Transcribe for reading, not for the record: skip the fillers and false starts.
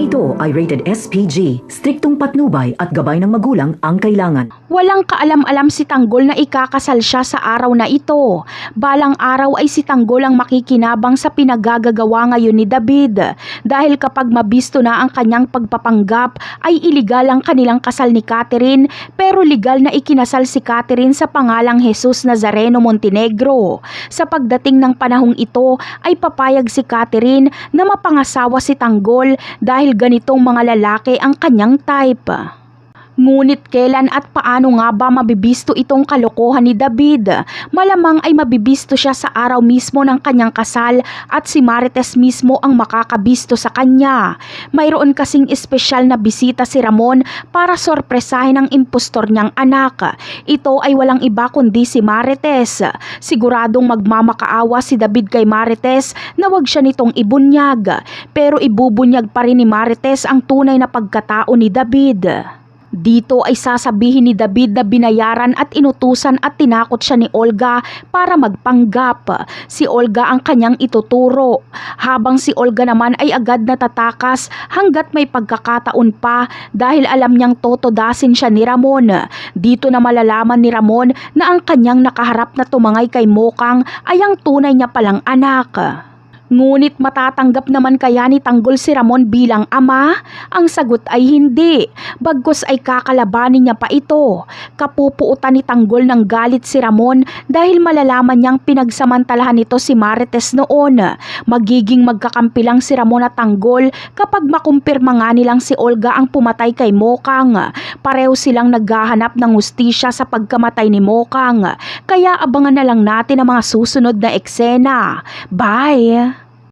ito ay rated SPG, striktong patnubay at gabay ng magulang ang kailangan. Walang kaalam-alam si Tanggol na ikakasal siya sa araw na ito. Balang araw ay si Tanggol ang makikinabang sa pinagagagawa ngayon ni David. Dahil kapag mabisto na ang kanyang pagpapanggap ay iligal ang kanilang kasal ni Catherine, pero legal na ikinasal si Catherine sa pangalang Jesus Nazareno Montenegro. Sa pagdating ng panahong ito ay papayag si Catherine na mapangasawa si Tanggol dahil ganitong mga lalaki ang kanyang type. Ngunit kailan at paano nga ba mabibisto itong kalokohan ni David? Malamang ay mabibisto siya sa araw mismo ng kanyang kasal at si Marites mismo ang makakabisto sa kanya. Mayroon kasing espesyal na bisita si Ramon para sorpresahin ang impostor niyang anak. Ito ay walang iba kundi si Marites. Siguradong magmamakaawa si David kay Marites na wag siya nitong ibunyag. Pero ibubunyag pa rin ni Marites ang tunay na pagkatao ni David. Dito ay sasabihin ni David na binayaran at inutusan at tinakot siya ni Olga para magpanggap. Si Olga ang kanyang ituturo, habang si Olga naman ay agad natatakas hanggat may pagkakataon pa dahil alam niyang totodasin siya ni Ramon. Dito na malalaman ni Ramon na ang kanyang nakaharap na tumangay kay Mokang ay ang tunay niya palang anak. Ngunit matatanggap naman kaya ni Tanggol si Ramon bilang ama? Ang sagot ay hindi. Bagkus ay kakalabanin niya pa ito. Kapupuutan ni Tanggol ng galit si Ramon dahil malalaman niyang pinagsamantalahan nito si Marites noon. Magiging magkakampi lang si Ramon at Tanggol kapag makumpirma nga nilang si Olga ang pumatay kay Mokang. Pareho silang naghahanap ng hustisya sa pagkamatay ni Mokang. Kaya abangan na lang natin ang mga susunod na eksena. Bye!